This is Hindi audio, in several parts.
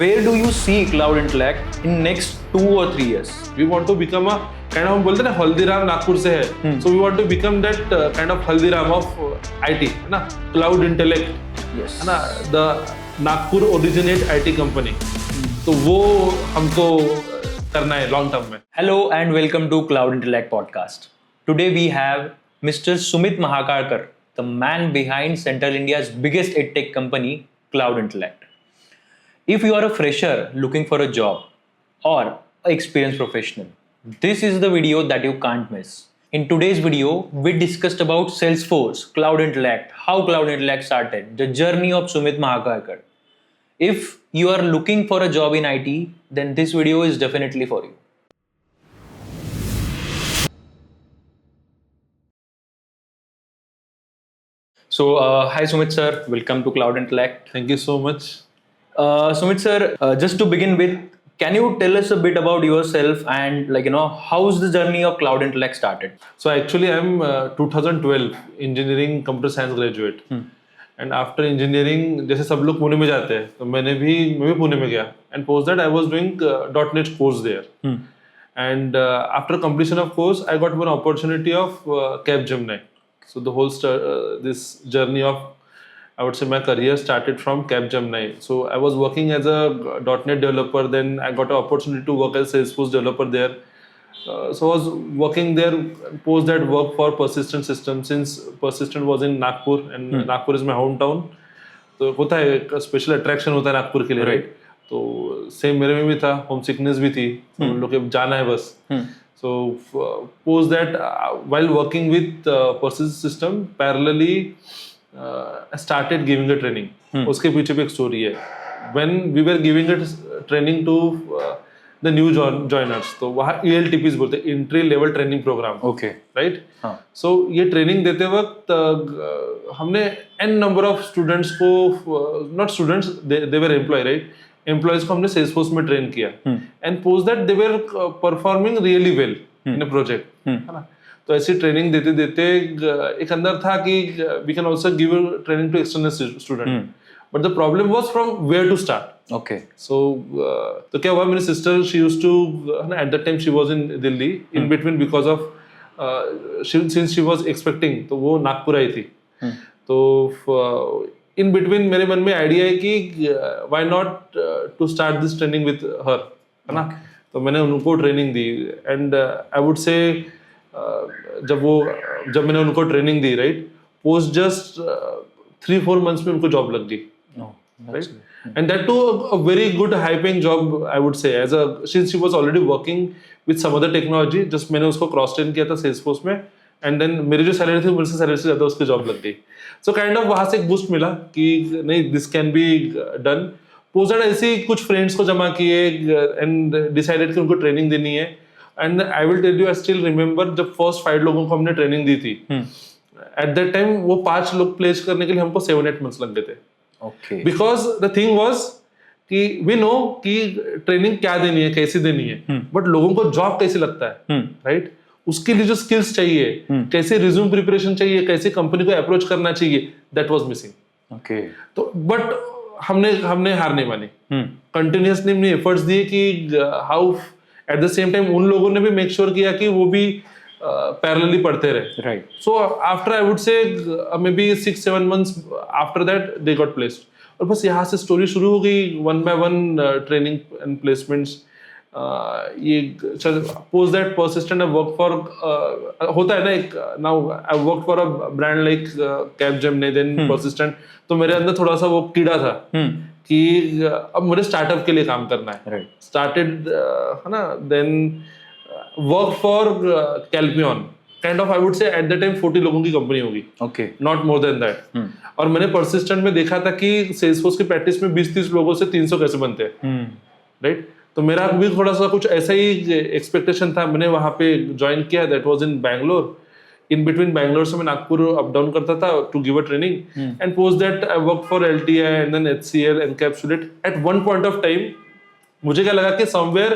Where do you see Cloud Intellect in next 2 or 3 years? We want to become a kind of, हम बोलते हैं ना हल्दीराम नागपुर से है, so we want to become that kind of Haldiram of IT, है ना, Cloud Intellect, Yes. है ना, the Nagpur originate IT company, तो वो हमको करना है long term में. Hello and welcome to Cloud Intellect podcast. Today we have Mr. Sumit Mahakarkar, the man behind Central India's biggest edtech company, Cloud Intellect. If you are a fresher looking for a job or an experienced professional, this is the video that you can't miss. In today's video, we discussed about Salesforce, Cloud Intellect, how Cloud Intellect started, the journey of Sumit Mahakarkar. If you are looking for a job in IT, then this video is definitely for you. So, hi Sumit sir, welcome to Cloud Intellect. Thank you so much. Sumit sir, just to begin with, can you tell us a bit about yourself and how's the journey of Cloud Intellect started? So actually I'm 2012 engineering computer science graduate. And after engineering, जैसे सब लोग पुणे में जाते हैं, तो मैं भी पुणे में गया. And post that I was doing .NET course there. And after completion of course, I got one opportunity of Capgemini. So the whole this journey of, I would say, my career started from Capgemini. So I was working as a .NET developer. Then I got an opportunity to work as a Salesforce developer there. So I was working there. Post that, work for Persistent Systems, since Persistent was in Nagpur and Nagpur is my hometown. तो होता है एक स्पेशल अट्रैक्शन होता है नागपुर के लिए, राइट? तो सेम मेरे में भी था, होम सिकनेस भी थी, हम लोग के जाना है बस. So post that, while working with Persistent System, parallelly I started giving a training. उसके पीछे भी एक स्टोरी है. When we were giving a training to the new joiners, तो वहाँ ELTPs बोलते हैं, Entry Level Training Program. Okay. Right? So ये ट्रेनिंग देते वक्त हमने n number of students को, not students, they were employee, right? Employees को हमने Salesforce में ट्रेन किया. And post that they were performing really well in a project. है ना? तो ऐसी ट्रेनिंग देते देते एक अंदर था कि we can also give a training to external student. But the problem was from where to start. Okay. So तो क्या हुआ, मेरी sister, she used to, at that time she was in Delhi, in between because of since she was expecting, तो वो नागपुर आई थी. तो in between मेरे मन में आइडिया है कि why not to start this training with her, है ना? तो मैंने उनको training the. And I would say जब मैंने उनको ट्रेनिंग दी, राइट, पोस्ट जस्ट 3-4 months में उनको जॉब लग गई. Right? And that too a very good high paying job, I would say, since she was already working with some other technology. Just मैंने उसको क्रॉस ट्रेन किया था Salesforce में, and then मेरी जो सैलरी थी मुझसे सैलरी से ज़्यादा उसकी जॉब लग गई. So kind of वहाँ से एक बूस्ट मिला कि नहीं, this can be done. Post that ऐसे ही कुछ फ्रेंड्स को जमा किए and decided कि उनको ट्रेनिंग देनी है. And I will tell you, I still remember जब फर्स्ट 5 लोगों को हमने ट्रेनिंग दी थी, at that time वो 5 लोग प्लेस करने के लिए हमको 7-8 months लग गए थे. Okay. Because the thing was कि we know कि ट्रेनिंग क्या देनी है, कैसे देनी है, बट लोगों को जॉब कैसे लगता है, राइट? उसके लिए जो स्किल्स चाहिए, कैसे रिज्यूम प्रिपरेशन चाहिए, कैसे कंपनी को अप्रोच करना चाहिए, दैट वाज मिसिंग. Okay. तो बट हमने हार नहीं मानी, कंटिन्यूअसली हमने एफर्ट्स दिए कि how eight the same time उन लोगों ने भी मेक श्योर किया कि वो भी पैरेलली पढ़ते रहे. Right. So after I would say maybe 6-7 months after that they got placed. और बस यहाँ से स्टोरी शुरू हो गई, 1 by 1 ट्रेनिंग एंड प्लेसमेंट्स. ये post that Persistent I work for, होता है ना एक, now I work for a brand like Capgemini, then Persistent. तो मेरे अंदर थोड़ा सा वो कीड़ा था कि अब मुझे स्टार्टअप के लिए काम करना है. Right. स्टार्टेड, है ना, then work for Calpion. Kind of I would say at that time 40 लोगों की कंपनी होगी. Okay. Not more than that. और मैंने Persistent में देखा था कि Salesforce की प्रैक्टिस में 20-30 लोगों से 300 कैसे बनते हैं, राइट? तो मेरा भी थोड़ा सा कुछ ऐसा ही एक्सपेक्टेशन था. मैंने वहाँ पे ज्वाइन किया, that was in Bangalore. In between Bangalore से मैं नागपुर अप डाउन करता था to give a training. And post that I work for LTI and then HCL, encapsulate. At one point of time मुझे क्या लगा कि समवेयर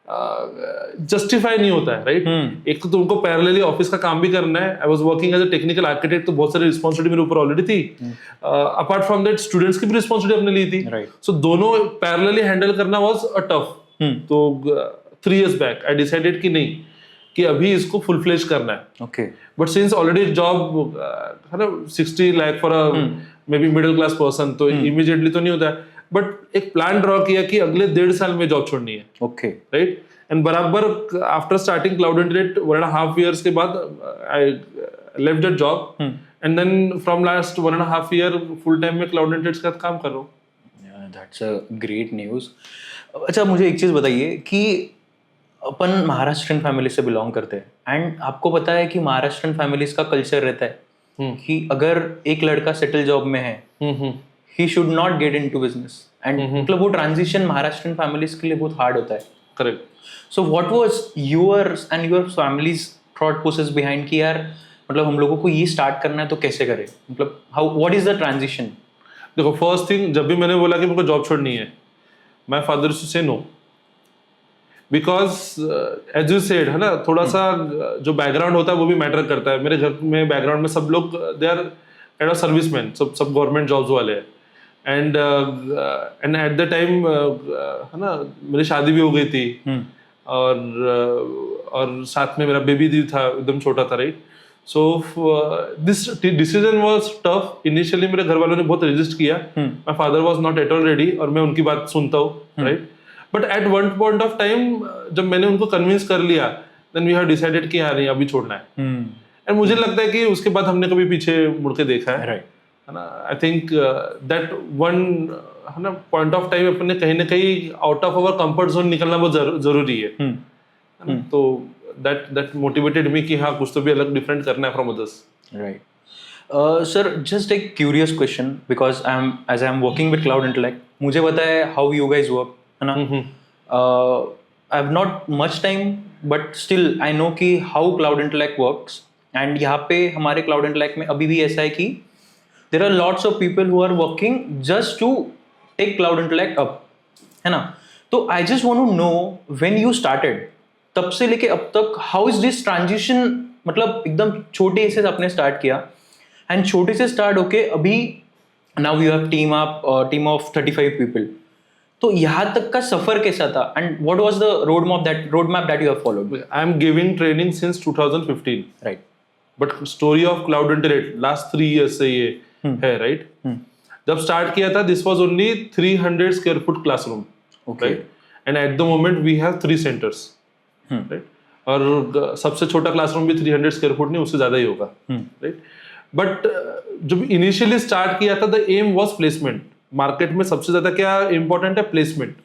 जस्टिफाई नहीं होता है, राइट? एक तो तुमको पैरेलली ऑफिस का काम भी करना है. I was working as a technical architect, तो बहुत सारी रिस्पॉन्सिबिलिटी मेरे ऊपर ऑलरेडी थी. अपार्ट फ्रॉम दैट स्टूडेंट्स की भी रिस्पॉन्सिबिलिटी अपने ली थी. Right. सो दोनों पैरेलली हैंडल करना वाज अ टफ. तो 3 years बैक आई डिसाइडेड कि नहीं, कि अभी इसको फुल फ्लेज करना है. Okay. But since already job है ना 60 lakh for a may be middle class person, तो इमीडिएटली तो नहीं होता है. बट एक प्लान ड्रॉ किया कि अगले 1.5 साल में जॉब छोड़नी है. Okay. राइट? एंड बराबर after starting cloud internet 1.5 years के बाद I left that job, and then from last 1.5 year full time में क्लाउड इंटरनेट के साथ काम कर रहा हूँ. That's a great news. अच्छा, मुझे एक चीज़ बताइए कि अपन महाराष्ट्रन फैमिली से बिलोंग करते हैं, एंड आपको पता है कि महाराष्ट्रन फैमिलीज का कल्चर रहता है कि अगर एक लड़का सेटल जॉब में है, he should not get into business. And मतलब वो ट्रांजिशन महाराष्ट्रन फैमिलीज के लिए बहुत हार्ड होता है. Correct. So what was yours and your families thought process behind कि यार मतलब हम लोगों को ये स्टार्ट करना है तो कैसे करें, मतलब how what is the transition? देखो, फर्स्ट थिंग, जब भी मैंने बोला कि मुझको जॉब छोड़नी है, माय फादर से no, because as you said, है ना, थोड़ा सा जो बैकग्राउंड होता है वो भी मैटर करता है. मेरे घर में बैकग्राउंड में सब लोग they are kind of serviceman, सब गवर्नमेंट जॉब्स वाले हैं. एंड एट द टाइम है ना, मेरी शादी भी हो गई थी, और साथ में मेरा बेबी भी था, एकदम छोटा था, right? So this decision was tough. Initially मेरे घर वालों ने बहुत रेजिस्ट किया. My father was not at all ready, और मैं उनकी बात सुनता हूँ, right? But at one point of time जब मैंने उनको कन्विंस कर लिया, देन वी हैव डिसाइडेड कि यार नहीं, अभी छोड़ना है. एंड मुझे लगता है कि उसके बाद हमने कभी पीछे मुड़ के देखा है, राइट? है ना. आई थिंक दैट वन, है ना, पॉइंट ऑफ टाइम अपने कहीं ना कहीं out of our comfort zone निकलना बहुत जरूरी है. तो दैट मोटिवेटेड मी कि हाँ, कुछ तो भी अलग डिफरेंट करना है from others. Right. Sir, just a curious question because as I'm working with Cloud Intellect, मुझे पता है how you guys work, है ना? I have not much time, but still I know कि how Cloud Intellect works. And यहाँ पे हमारे Cloud Intellect में अभी भी ऐसा है कि there are lots of people who are working just to take Cloud Intellect up, है ना? तो I just want to know when you started, तब से लेके अब तक how is this transition, मतलब एकदम छोटे से आपने स्टार्ट किया, एंड छोटे से स्टार्ट होके अभी now you have team of 35 people. तो यहाँ तक का सफर कैसा था, and what was the road map that you have followed? I am giving training since 2015, right? But story of cloud internet last 3 years से ये है, राइट? जब स्टार्ट किया था, this was only 300 square foot classroom, right? And at the moment we have 3 centers, right? और सबसे छोटा क्लासरूम भी 300 square foot नहीं, उससे ज्यादा ही होगा, राइट? बट जब इनिशियली स्टार्ट किया था, the aim was placement. Market में सबसे ज्यादा क्या इंपॉर्टेंट है? प्लेसमेंट.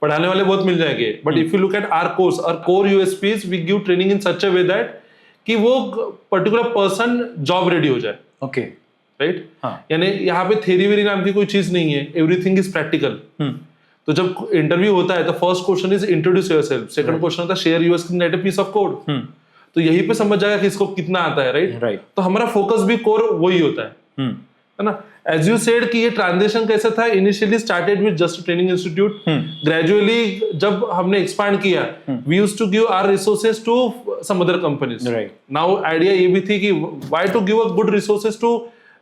पढ़ाने वाले बहुत मिल जाएंगे, but if you look at our course, our core USPs, we give training in such a way that कि वो पर्टिकुलर पर्सन जॉब रेडी हो जाए. Okay, right? यानी यहाँ पे थ्योरी वेरी नाम की कोई चीज नहीं है, एवरीथिंग इज प्रैक्टिकल. तो जब इंटरव्यू होता है, तो first question is introduce yourself, second question होता है share your screen at a piece of code. तो यहीं पे समझ जाएगा कि इसको कितना आता है, राइट? तो हमारा फोकस भी कोर वही होता है, है ना? एज यू सेड कि ये ट्रांजिशन कैसे था, initially started with just training institute. Gradually जब हमने एक्सपांड किया, we used to give our resources to some other companies. Now idea ये भी थी कि why to give a good resources to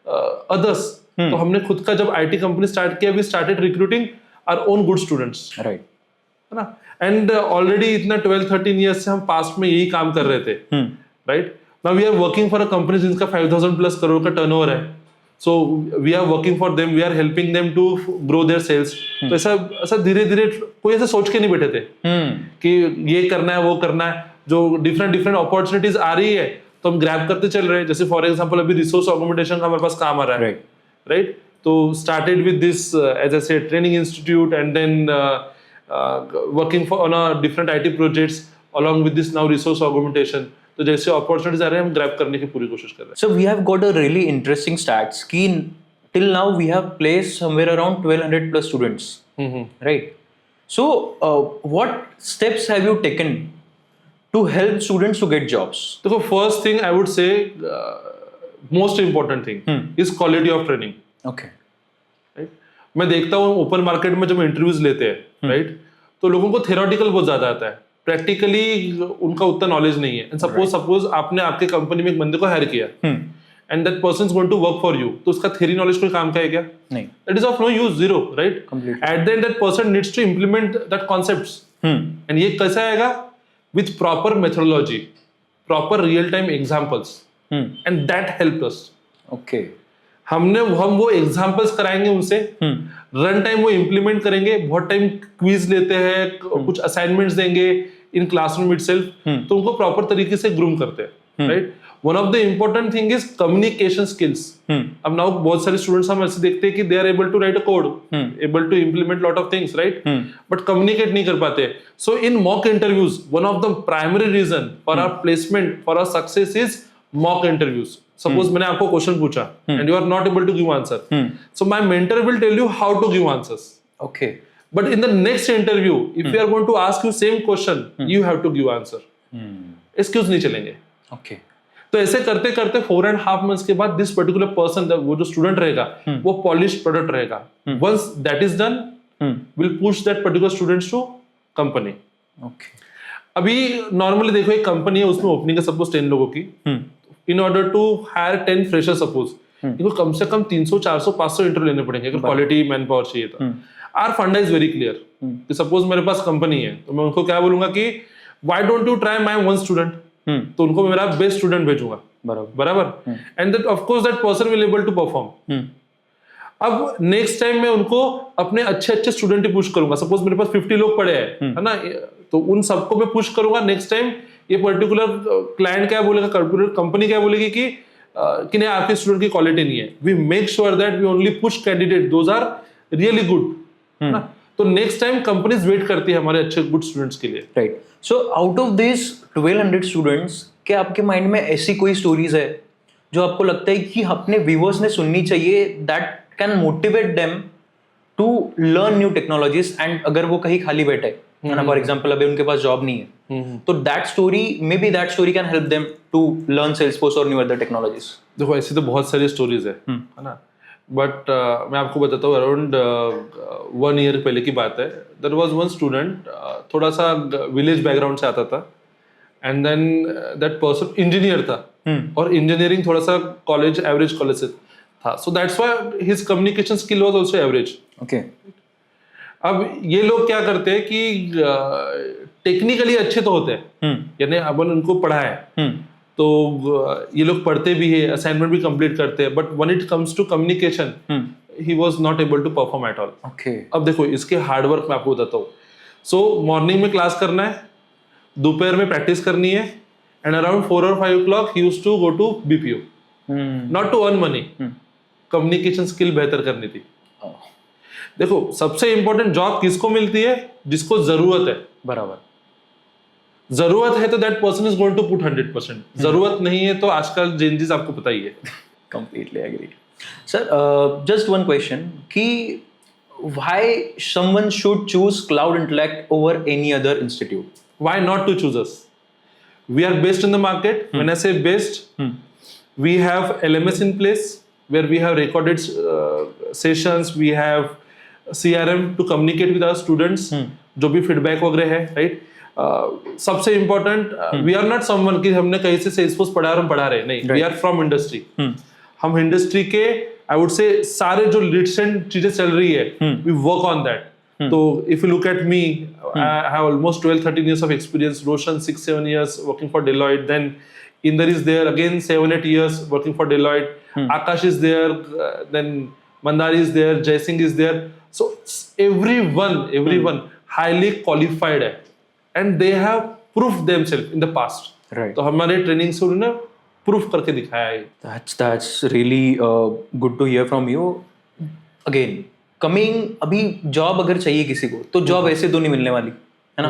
others. तो हमने खुद का जब आईटी कंपनी स्टार्ट किया, we started recruiting our own good students, right? है ना? एंड ऑलरेडी इतना 12-13 years से हम पास्ट में यही काम कर रहे थे, right? Now we are working for a company जिनका 5,000+ करोड़ का टर्नओवर है. So we are working for them, we are helping them to grow their sales. तो ऐसा धीरे धीरे कोई ऐसे सोच के नहीं बैठे थे कि ये करना है वो करना है. जो डिफरेंट अपॉर्चुनिटीज आ रही है तो हम ग्रैब करते चल रहे हैं. जैसे फॉर एग्जांपल अभी रिसोर्स ऑगमेंटेशन का हमारे पास काम आ रहा है, राइट? तो started with this as I said training institute, and then working on a different IT projects along with this now resource augmentation. तो जैसे अपॉर्चुनिटीज आ रहे हैं, हम ग्रैब करने की पूरी कोशिश कर रहे हैं. So we have got a really interesting stats कि till now we have placed somewhere around 1200+ students, right? So what steps have you taken to help students to get jobs? देखो, first thing I would say, most important thing is quality of training. Okay. मैं देखता हूँ ओपन मार्केट में जब इंटरव्यूज लेते हैं, राइट? तो लोगों को थेरोटिकल बहुत ज्यादा आता है, प्रैक्टिकली उनका उतना नॉलेज नहीं है। एंड सपोज आपने आपके कंपनी में एक बंदे को हायर किया and that person is going to work for you, तो उसका थ्योरी नॉलेज कोई काम का है क्या? नहीं, that is of no use, zero, right? At the end that person needs to implement that concepts, and ये कैसा आएगा? With proper methodology, proper real time examples, and that helped us. Okay, हम वो एग्जांपल्स कराएंगे उनसे, रन टाइम वो इम्प्लीमेंट करेंगे, बहुत टाइम क्विज लेते हैं, कुछ असाइनमेंट्स देंगे इन क्लासरूम इटसेल्फ, तो उनको प्रॉपर तरीके से ग्रूम करते हैं, right? One of the important thing is communication skills. अब नाउ बहुत सारे स्टूडेंट्स हम ऐसे देखते हैं कि they are able to write a code, able to implement lot of things, right? But communicate नहीं कर पाते। So in mock interviews, one of the primary reason for our placement, for our success is mock interviews. Suppose मैंने आपको क्वेश्चन पूछा and you are not able to give answer, so my mentor will tell you how to give answers. Okay. But in the next interview, if we are going to ask you same question, you have to give answer. Excuse नहीं चलेंगे. Okay. तो ऐसे करते करते 4.5 months के बाद this particular person, वो जो स्टूडेंट रहेगा, वो polished product रहेगा. Once that is done, we'll push that particular students to company. Okay. अभी नॉर्मली देखो एक कंपनी है, उसमें ओपनिंग है सपोज 10 लोगों की. In order to hire 10 freshers suppose, इनको कम से कम 300, 400, 500 इंटरव्यू लेने पड़ेंगे अगर क्वालिटी मैन पावर चाहिए तो। आवर फंडा इज वेरी क्लियर कि सपोज मेरे पास कंपनी है तो मैं उनको क्या बोलूंगा कि why don't you try my one student, तो उनको मेरा बेस्ट स्टूडेंट भेजूंगा, बराबर? And that of course that person will able to perform. अब नेक्स्ट टाइम मैं उनको अपने अच्छे स्टूडेंट ही पुश करूंगा। सपोज मेरे पास 50 लोग पड़े हैं, है ना, तो उन सबको मैं पुश करूंगा। नेक्स्ट टाइम ये पर्टिकुलर क्लाइंट क्या बोलेगा, कंपनी क्या बोलेगी कि नहीं आपके स्टूडेंट की क्वालिटी नहीं है। We make sure that we only push candidate those are really good, ना? तो नेक्स्ट टाइम कंपनीज वेट करती है हमारे अच्छे गुड स्टूडेंट्स के लिए, right? So out of this 1200 students, क्या आपके माइंड में ऐसी कोई स्टोरीज है जो आपको लगता है कि अपने व्यूअर्स ने सुननी चाहिए, that can motivate them to learn new technologies? And अगर वो कहीं खाली बैठे है ना, फॉर एग्जांपल अभी उनके पास जॉब नहीं है, तो that story can help them to learn Salesforce और न्यू अदर टेक्नोलॉजीज। देखो ऐसी तो बहुत सारी स्टोरीज है ना, बट मैं आपको बताता हूँ। अराउंड 1 year पहले की बात है। देयर वाज वन स्टूडेंट, थोड़ा सा विलेज बैकग्राउंड से आता था, and then that person engineer था, और इंजीनियरिंग थोड़ा सा एवरेज कॉलेज से था, so that's why his communication skill was also average. Okay. अब ये लोग क्या करते हैं कि टेक्निकली अच्छे तो होते हैं, यानी अपन उनको पढ़ा है, तो ये लोग पढ़ते भी है, असाइनमेंट भी कंप्लीट करते हैं, but when it comes to communication he was not able to perform at all. Okay. अब देखो इसके हार्ड वर्क मैं आपको बताता हूँ। सो मॉर्निंग में क्लास करना है, दोपहर में प्रैक्टिस करनी है, and around 4 or 5 o'clock he used to go to BPO, not to earn money, communication skill बेहतर करनी थी। देखो सबसे इंपॉर्टेंट जॉब किसको मिलती है? जिसको जरूरत है, बराबर। जरूरत है तो that person is going to put 100%, जरूरत नहीं है तो आजकल चेंजेस आपको पता ही है। Completely agree sir. Just one question कि why someone should choose Cloud Intellect over any other institute? Why not to choose us? We are based in the market. When I say based, we have LMS in place where we have recorded sessions, we have CRM to communicate with our students, जो भी feedback वगैरह है, right? सबसे important, we are not someone कि हमने कहीं से Salesforce पढ़ा और हम पढ़ा रहे, नहीं, we are from industry. हम industry के I would say सारे जो recent चीजें चल रही है, we work on that. So if you look at me, I have almost 12-13 years of experience. Roshan 6-7 years working for Deloitte. Then Inder is there again 7-8 years working for Deloitte. Akash is there. Then Mandari is there. Jai Singh is there. So everyone highly qualified है, and they have proved themselves in the past. Right. तो हमारे ट्रेनिंग से उन्होंने प्रूफ करके दिखाया है। That's really good to hear from you. Again, अभी जॉब अगर चाहिए किसी को तो जॉब ऐसे तो नहीं मिलने वाली, है ना?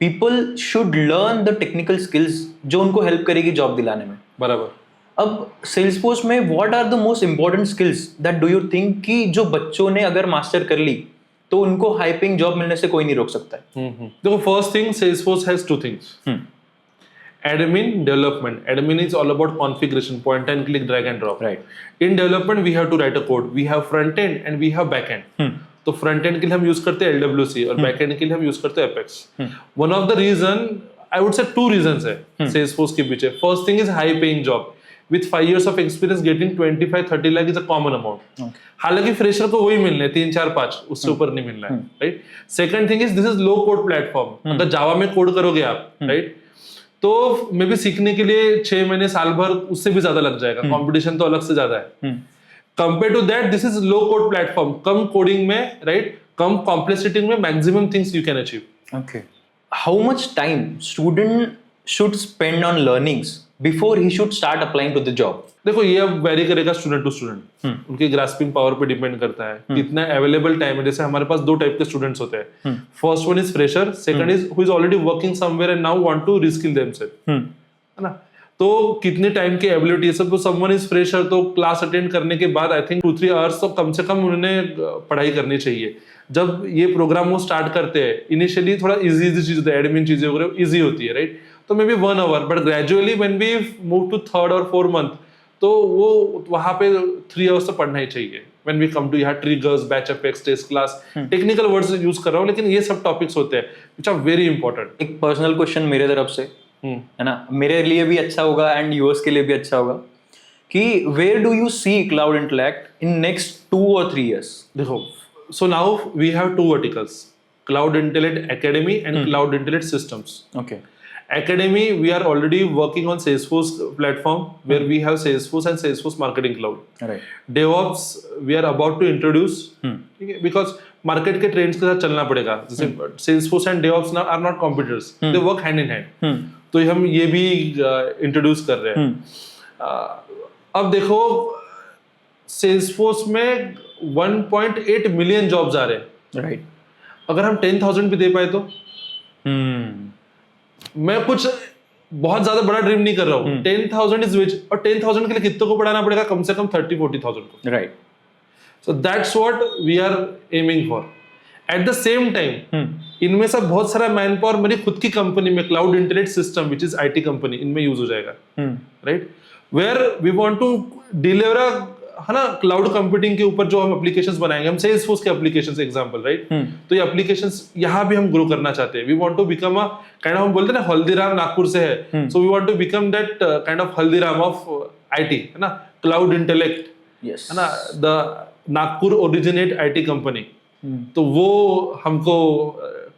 People should learn the technical skills जो उनको हेल्प करेगी जॉब दिलाने में, बराबर। अब सेल्सफोर्स में what are the most important skills that do you think कि जो बच्चों ने अगर मास्टर कर ली तो उनको हाई पेइंग जॉब मिलने से कोई नहीं रोक सकता है? देखो first thing, Salesforce has 2 things. Admin, development. Admin is all about configuration, point and click, drag and drop. Right. In development, we have to write a code. We have front end and we have back end. तो फ्रंट एंड के लिए हम यूज करते हैं LWC और बैक एंड के लिए हम यूज करते हैं apex. One of the reason, I would say 2 reasons है सेल्सफोर्स के पीछे. First thing is high paying job. With 5 years of experience, getting 25-30 lakh is a common amount. हालांकि फ्रेशर को वही मिलना है 3-4-5, उससे ऊपर नहीं मिलना है, right. Second thing is this is low code platform. अगर जावा में कोड करोगे आप, राइट, तो मे बी सीखने के लिए 6 महीने साल भर उससे भी ज्यादा लग जाएगा. कंपटीशन तो अलग से ज्यादा है. Compare to that this is low code platform. कम कोडिंग में, राइट, कम कॉम्प्लेक्सिटी में maximum things you can achieve. Okay. How much time student should spend on learnings before he should start applying to the job? देखो ये अब वेरी करेगा स्टूडेंट टू स्टूडेंट. उनकी ग्रास्पिंग पावर पे डिपेंड करता है कितना अवेलेबल टाइम है. जैसे हमारे पास 2 टाइप के स्टूडेंट्स होते हैं. First one is fresher, second is who is already working somewhere and now want to reskill themselves, है ना. तो कितने टाइम की एबिलिटी है. सब समवन इज फ्रेशर तो क्लास अटेंड करने के बाद आई थिंक 2-3 आवर्स तो कम से कम उन्हें पढ़ाई करनी चाहिए. जब ये प्रोग्राम वो स्टार्ट करते हैं इनिशियली थोड़ा इजी चीज होता है, एडमिन चीजें वगैरह इजी होती है, राइट. तो maybe 1 hour, but gradually when we move to 3rd और 4th मंथ तो वो वहां पे 3 आवर्स तो पढ़ना ही चाहिए. व्हेन वी कम टू यहाँ triggers, batch apex, test class, technical words use कर रहा हूँ, लेकिन ये सब टॉपिक्स होते हैं व्हिच आर वेरी इंपॉर्टेंट. एक पर्सनल क्वेश्चन मेरे तरफ से, है ना, मेरे लिए भी अच्छा होगा एंड यूएस के लिए भी अच्छा होगा कि where do you see Cloud Intellect in next 2 or 3 years? देखो, so now we have 2 verticals, Cloud Intellect Academy and Cloud Intellect Systems. Okay. Academy, we are already working on Salesforce platform where we have Salesforce and Salesforce Marketing Cloud. Right. DevOps, we are about to introduce, because market के trends के साथ चलना पड़ेगा. जैसे Salesforce and DevOps are not competitors, they work hand in hand. तो हम ये भी introduce कर रहे हैं. अब देखो Salesforce में 1.8 मिलियन जॉब्स आ रहे हैं, राइट. अगर हम 10,000 भी दे पाए तो मैं कुछ बहुत ज्यादा बड़ा ड्रीम नहीं कर रहा हूँ. 10,000 इज विच, और 10,000 के लिए कितने को पढ़ाना पड़ेगा? कम से कम 30-40,000 को, right. So that's what we are aiming for. At the same time इनमें से बहुत सारा मैन पावर मेरी खुद की कंपनी में Cloud Intellect system which is IT company, इनमें यूज हो जाएगा, right. Where we want to deliver, है ना, क्लाउड कंप्यूटिंग के ऊपर जो हम एप्लीकेशंस बनाएंगे, हम Salesforce के एप्लीकेशंस एग्जांपल, राइट. तो ये एप्लीकेशंस यहाँ भी हम ग्रो करना चाहते हैं. We want to become a kind of, हम बोलते हैं ना हल्दीराम नागपुर से है, so we want to become that kind of Haldiram of IT, है ना, क्लाउड इंटेलेक्ट, यस, है ना, the Nagpur originate IT company. तो वो हमको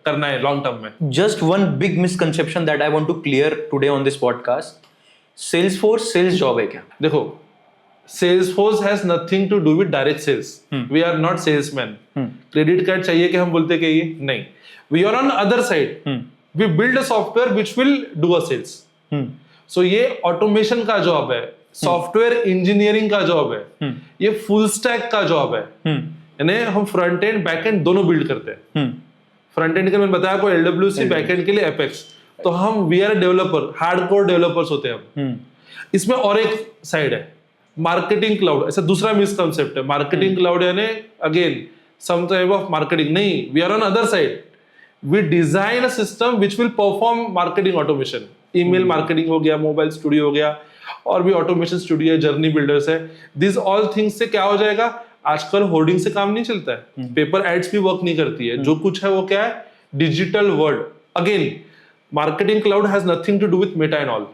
करना है लॉन्ग टर्म में. Just one big misconception that I want to clear today on this podcast. Salesforce sales job है क्या? देखो, Salesforce has nothing to do with direct sales. We are not salesmen. Credit card चाहिए कि हम बोलते कि ये नहीं. We are on other side. We build a software which will do a sales. So ये automation का जॉब है, सॉफ्टवेयर इंजीनियरिंग का जॉब है, ये फुल स्टैक का जॉब है. यानी हम फ्रंट एंड बैक एंड दोनों बिल्ड करते हैं. फ्रंट एंड के मैंने बताया आपको LWC, बैक एंड के लिए एपेक्स. तो हम we are developer, hardcore developers होते हैं हम. इसमें और एक साइड है मार्केटिंग क्लाउड. ऐसा दूसरा मिसकंसेप्ट है. मार्केटिंग क्लाउड यानी again some type of marketing नहीं. We are on other side. We design a system which will perform marketing automation. Email marketing हो गया, मोबाइल स्टूडियो हो गया, और भी ऑटोमेशन स्टूडियो है, जर्नी बिल्डर्स है. दिस ऑल थिंग्स से क्या हो जाएगा, आजकल होर्डिंग से काम नहीं चलता है, पेपर एड्स भी वर्क नहीं करती है. जो कुछ है वो क्या है, digital world. Again marketing cloud has nothing to do with Meta and all.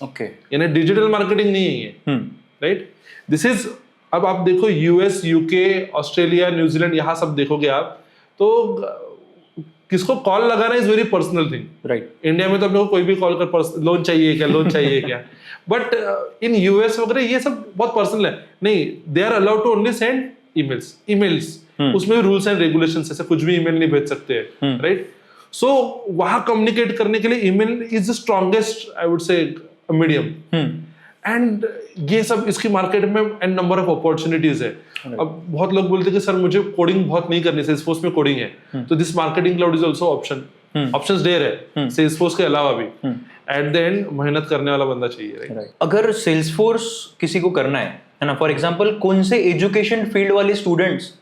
Okay, यानी डिजिटल मार्केटिंग नहीं है ये, राइट. दिस इज, अब आप देखो US, UK, ऑस्ट्रेलिया, न्यूजीलैंड, यहाँ सब देखोगे आप, तो किसको कॉल लगाना is very personal thing, right. India में तो अपने को कोई भी कॉल कर लोन चाहिए क्या, लोन चाहिए क्या, बट इन US वगैरह ये सब बहुत पर्सनल है. नहीं, they are allowed to only send emails. उसमें रूल्स एंड रेगुलेशंस, ऐसे कुछ भी ईमेल नहीं भेज सकते, राइट. सो वहां कम्युनिकेट करने के लिए email is the strongest, I would से, मीडियम. एंड ये सब इसकी मार्केट में एंड नंबर ऑफ अपॉर्चुनिटीज है. अब बहुत लोग बोलते हैं कि सर मुझे कोडिंग बहुत नहीं करनी, Salesforce में कोडिंग है, तो this marketing cloud is also options ढेर है Salesforce के अलावा भी. एट द एंड मेहनत करने वाला बंदा चाहिए, राइट. अगर Salesforce किसी को करना है ना, फॉर एग्जांपल कौन से एजुकेशन फील्ड वाले स्टूडेंट्स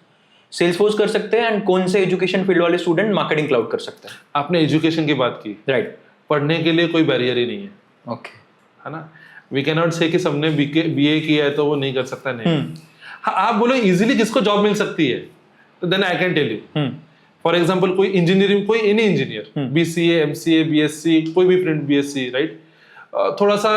Salesforce कर सकते हैं एंड कौन से एजुकेशन फील्ड वाले स्टूडेंट मार्केटिंग क्लाउड कर सकते हैं? आपने एजुकेशन की बात की, राइट. पढ़ने के लिए कोई बैरियर ही नहीं है. ओके, है ना. वी कैन नॉट से कि सबने BA किया है तो वो नहीं कर सकता, नहीं. हाँ, आप बोलो इजीली किसको जॉब मिल सकती है, then I can tell you. Hmm. For example कोई इंजीनियरिंग, कोई any engineer, BCA, MCA, BSc, कोई भी फ्रेंड BSc, राइट, थोड़ा सा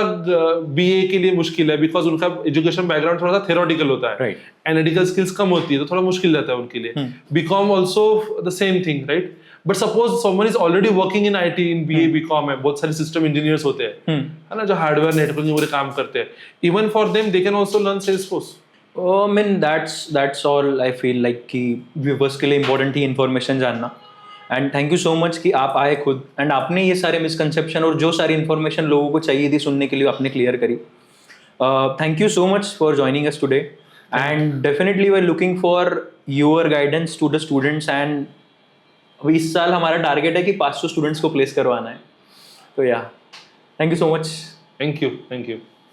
BA के लिए मुश्किल है बिकॉज उनका एजुकेशन बैकग्राउंड थोड़ा सा थेरोटिकल होता है, Right. एनालिटिकल स्किल्स कम होती है, तो थोड़ा मुश्किल रहता है उनके लिए. BCom also the same thing, right. But suppose someone is already working in IT in BA BCom है, बहुत सारे सिस्टम इंजीनियर्स होते हैं, है ना, जो हार्डवेयर नेटवर्किंग पूरे काम करते हैं. Even for them they can also learn Salesforce. I mean that's all I feel like कि व्यूवर्स के लिए इम्पोर्टेंट ही इन्फॉर्मेशन जानना. And thank you so much कि आप आए खुद एंड आपने ये सारे मिसकंसेप्शन और जो सारी इन्फॉर्मेशन लोगों को चाहिए थी सुनने के लिए आपने क्लियर करी. Thank you so much for joining us today and definitely we are looking for your guidance to the students. And अभी इस साल हमारा टारगेट है कि 500 स्टूडेंट्स को प्लेस करवाना है. तो या thank you so much. Thank you.